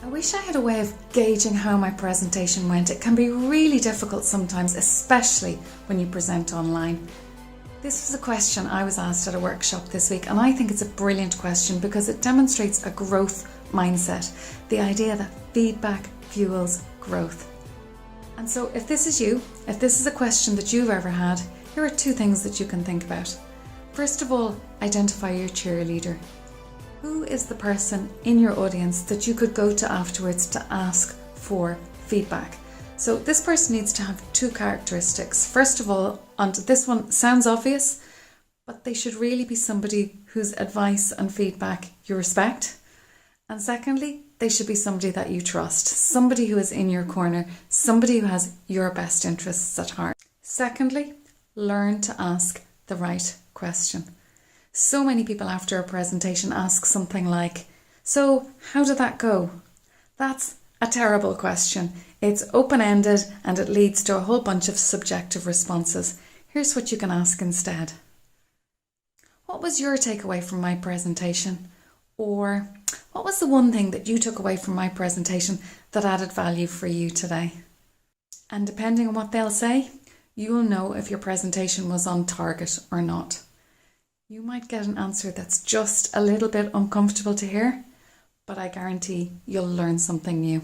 I wish I had a way of gauging how my presentation went. It can be really difficult sometimes, especially when you present online. This was a question I was asked at a workshop this week, and I think it's a brilliant question because it demonstrates a growth mindset, the idea that feedback fuels growth. And so if this is you, if this is a question that you've ever had, here are two things that you can think about. First of all, identify your cheerleader. Who is the person in your audience that you could go to afterwards to ask for feedback? So this person needs to have two characteristics. First of all, and this one sounds obvious, but they should really be somebody whose advice and feedback you respect. And secondly, they should be somebody that you trust, somebody who is in your corner, somebody who has your best interests at heart. Secondly, learn to ask the right question. So many people after a presentation ask something like, "So how did that go?" That's a terrible question. It's open-ended and it leads to a whole bunch of subjective responses. Here's what you can ask instead. What was your takeaway from my presentation? Or what was the one thing that you took away from my presentation that added value for you today? And depending on what they'll say, you will know if your presentation was on target or not. You might get an answer that's just a little bit uncomfortable to hear, but I guarantee you'll learn something new.